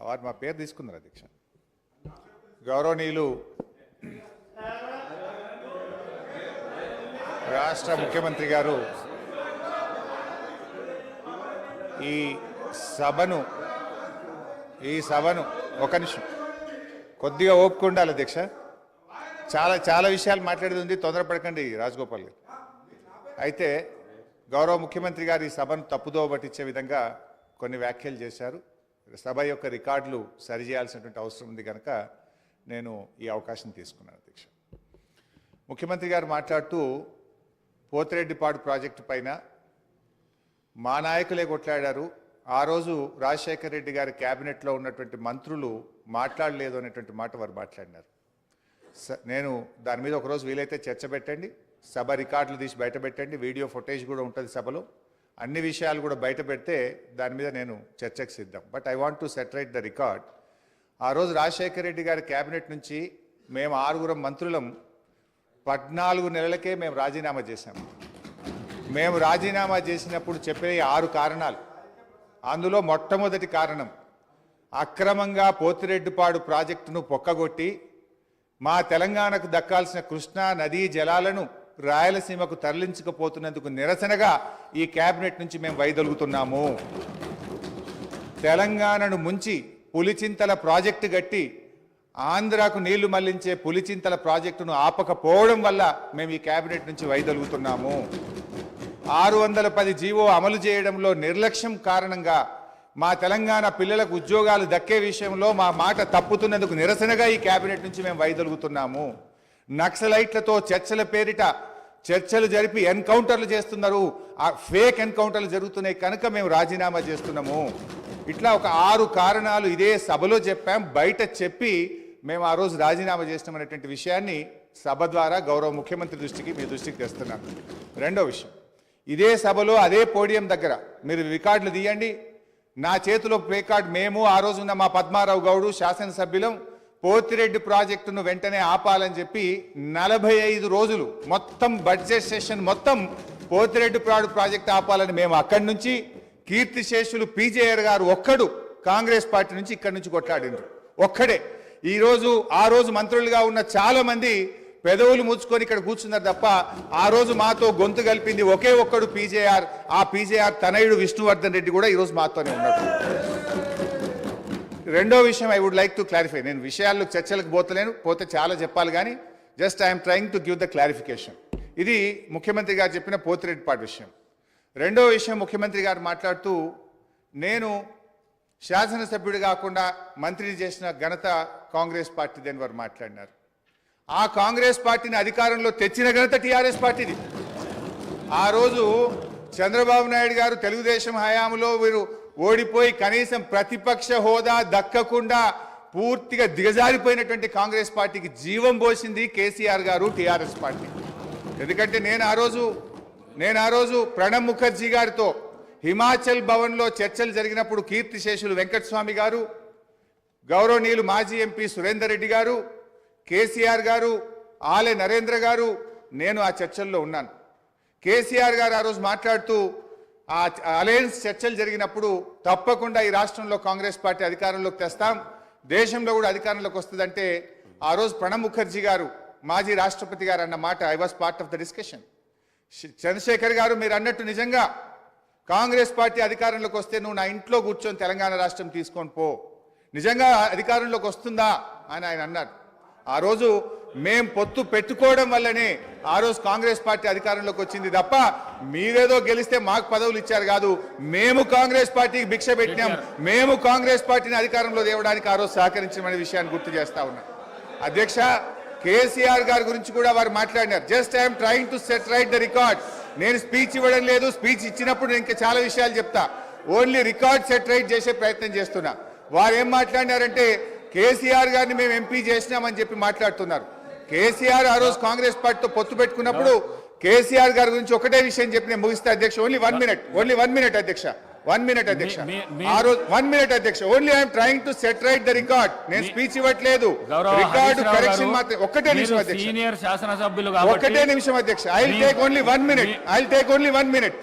వారు మా పేరు తీసుకున్నారు అధ్యక్ష. గౌరవనీయులు రాష్ట్ర ముఖ్యమంత్రి గారు ఈ సభను ఒక నిమిషం కొద్దిగా ఓపిక ఉండాలి అధ్యక్ష. చాలా విషయాలు మాట్లాడేది ఉంది, తొందరపడకండి రాజగోపాల్ గారు. అయితే గౌరవ ముఖ్యమంత్రి గారు ఈ సభను తప్పుదోవ పట్టించే విధంగా కొన్ని వ్యాఖ్యలు చేశారు. సభ యొక్క రికార్డులు సరిచేయాల్సినటువంటి అవసరం ఉంది కనుక నేను ఈ అవకాశం తీసుకున్నాను అధ్యక్ష. ముఖ్యమంత్రి గారు మాట్లాడుతూ పోతిరెడ్డిపాడు ప్రాజెక్టు పైన మా నాయకులే కొట్లాడారు, ఆ రోజు రాజశేఖర రెడ్డి గారి క్యాబినెట్లో ఉన్నటువంటి మంత్రులు మాట్లాడలేదు అనేటువంటి మాట వారు మాట్లాడినారు. నేను దాని మీద ఒకరోజు వీలైతే చర్చ పెట్టండి, సభ రికార్డులు తీసి బయట పెట్టండి, వీడియో ఫుటేజ్ కూడా ఉంటుంది సభలో, అన్ని విషయాలు కూడా బయట పెడితే దాని మీద నేను చర్చకు సిద్ధం. But I want to reiterate the record. ఆ రోజు రాజశేఖర రెడ్డి గారి క్యాబినెట్ నుంచి మేము 6 మంత్రులం 14 నెలలకే మేము రాజీనామా చేశాము. మేము రాజీనామా చేసినప్పుడు చెప్పే 6 కారణాలు, అందులో మొట్టమొదటి కారణం అక్రమంగా పోతిరెడ్డిపాడు ప్రాజెక్టును పొక్కగొట్టి మా తెలంగాణకు దక్కాల్సిన కృష్ణా నదీ జలాలను రాయలసీమకు తరలించకపోతున్నందుకు నిరసనగా ఈ క్యాబినెట్ నుంచి మేము వైదొలుగుతున్నాము. తెలంగాణను ముంచి పులిచింతల ప్రాజెక్టు గట్టి ఆంధ్రాకు నీళ్లు మళ్లించే పులిచింతల ప్రాజెక్టును ఆపకపోవడం వల్ల మేము ఈ క్యాబినెట్ నుంచి వైదొలుగుతున్నాము. 610 జీవో అమలు చేయడంలో నిర్లక్ష్యం కారణంగా మా తెలంగాణ పిల్లలకు ఉద్యోగాలు దక్కే విషయంలో మా మాట తప్పుతున్నందుకు నిరసనగా ఈ క్యాబినెట్ నుంచి మేము వైదొలుగుతున్నాము. నక్సలైట్లతో చర్చల పేరిట చర్చలు జరిపి ఎన్కౌంటర్లు చేస్తున్నారు, ఆ ఫేక్ ఎన్కౌంటర్లు జరుగుతున్నాయి కనుక మేము రాజీనామా చేస్తున్నాము. ఇట్లా ఒక 6 కారణాలు ఇదే సభలో చెప్పాం, బయట చెప్పి మేము ఆ రోజు రాజీనామా చేసినామనేటువంటి విషయాన్ని సభ ద్వారా గౌరవ ముఖ్యమంత్రి దృష్టికి మీ దృష్టికి తెస్తున్నాను. రెండో విషయం, ఇదే సభలో అదే పోడియం దగ్గర మీరు రికార్డులు తీయండి, నా చేతిలో ప్లే కార్డ్, మేము ఆ రోజున్న మా పద్మారావు గౌడు శాసనసభ్యులం పోతిరెడ్డి ప్రాజెక్టును వెంటనే ఆపాలని చెప్పి 45 రోజులు మొత్తం బడ్జెట్ సెషన్ మొత్తం పోతిరెడ్డిపాడు ప్రాజెక్టు ఆపాలని మేము అక్కడి నుంచి కీర్తిశేషులు పీజేఆర్ గారు ఒక్కడు కాంగ్రెస్ పార్టీ నుంచి ఇక్కడి నుంచి కొట్లాడిండ్రు ఒక్కడే. ఆ రోజు మంత్రులుగా ఉన్న చాలా మంది పెదవులు ముచ్చుకొని ఇక్కడ కూర్చున్నారు తప్ప ఆ రోజు మాతో గొంతు కలిపింది ఒకే ఒక్కడు పీజేఆర్. ఆ పీజేఆర్ తనయుడు విష్ణువర్ధన్ రెడ్డి కూడా ఈరోజు మాతోనే ఉన్నాడు. రెండో విషయం I would like to clarify. నేను విషయాల్లో చర్చలకు పోతే చాలా చెప్పాలి కానీ just I'm trying to give the clarification. ఇది ముఖ్యమంత్రి గారు చెప్పిన పోతిరెడ్డిపాడు విషయం. రెండో విషయం, ముఖ్యమంత్రి గారు మాట్లాడుతూ నేను శాసనసభ్యుడు కాకుండా మంత్రిని చేసిన ఘనత కాంగ్రెస్ పార్టీదని వారు మాట్లాడినారు. ఆ కాంగ్రెస్ పార్టీని అధికారంలో తెచ్చిన ఘనత టీఆర్ఎస్ పార్టీది. ఆ రోజు చంద్రబాబు నాయుడు గారు తెలుగుదేశం హయాంలో వీరు ఓడిపోయి కనీసం ప్రతిపక్ష హోదా దక్కకుండా పూర్తిగా దిగజారిపోయినటువంటి కాంగ్రెస్ పార్టీకి జీవం పోసింది కేసీఆర్ గారు, టీఆర్ఎస్ పార్టీ. ఎందుకంటే నేను ఆ రోజు ప్రణబ్ ముఖర్జీ గారితో హిమాచల్ భవన్లో చర్చలు జరిగినప్పుడు కీర్తిశేషులు వెంకటస్వామి గారు, గౌరవనీయులు మాజీ ఎంపీ సురేందర్ రెడ్డి గారు, కేసీఆర్ గారు, ఆలే నరేంద్ర గారు, నేను ఆ చర్చల్లో ఉన్నాను. కేసీఆర్ గారు ఆ రోజు మాట్లాడుతూ ఆ అలయన్స్ చర్చలు జరిగినప్పుడు తప్పకుండా ఈ రాష్ట్రంలో కాంగ్రెస్ పార్టీ అధికారంలోకి తెస్తాం, దేశంలో కూడా అధికారంలోకి వస్తుందంటే ఆ రోజు ప్రణబ్ ముఖర్జీ గారు మాజీ రాష్ట్రపతి గారు అన్న మాట I was part of the discussion. Chandrashekar garu మీరు అన్నట్టు నిజంగా కాంగ్రెస్ పార్టీ అధికారంలోకి వస్తే నువ్వు నా ఇంట్లో కూర్చొని తెలంగాణ రాష్ట్రం తీసుకొని పో, నిజంగా అధికారంలోకి వస్తుందా అని ఆయన అన్నారు. ఆ రోజు మేం పొత్తు పెట్టుకోవడం వల్లనే ఆ రోజు కాంగ్రెస్ పార్టీ అధికారంలోకి వచ్చింది తప్ప మీరేదో గెలిస్తే మాకు పదవులు ఇచ్చారు కాదు. మేము కాంగ్రెస్ పార్టీకి భిక్ష పెట్టినాం, మేము కాంగ్రెస్ పార్టీని అధికారంలో తేవడానికి ఆ రోజు సహకరించమనే విషయాన్ని గుర్తు చేస్తా ఉన్నా. అధ్యక్ష, కేసీఆర్ గారి గురించి కూడా వారు మాట్లాడినారు. Just I'm trying to set right the record. నేను స్పీచ్ ఇవ్వడం లేదు, స్పీచ్ ఇచ్చినప్పుడు నేను ఇంకా చాలా విషయాలు చెప్తా, ఓన్లీ రికార్డ్ సెట్ రైట్ చేసే ప్రయత్నం చేస్తున్నా. వారు ఏం మాట్లాడినారంటే కేసీఆర్ గారిని మేము ఎంపీ చేసినామని చెప్పి మాట్లాడుతున్నారు. కేసీఆర్ ఆ రోజు కాంగ్రెస్ పార్టీతో పొత్తు పెట్టుకున్నప్పుడు కేసీఆర్ గారి గురించి ఒకటే విషయం చెప్పి నేను ముగిస్తే అధ్యక్ష, ఓన్లీ వన్ మినిట్ అధ్యక్ష, 1 minute అధ్యక్ష. ఆ రోజు 1 minute అధ్యక్ష, only I'm trying to set right the record. నేను స్పీచ్ ఇవ్వట్లేదు, రికార్డు కరెక్షన్ మాత్రం. ఒక్కటే నిమిషం అధ్యక్ష, సీనియర్ శాసనసభ్యులు ఒక్కటే నిమిషం అధ్యక్ష. I will take only 1 minute.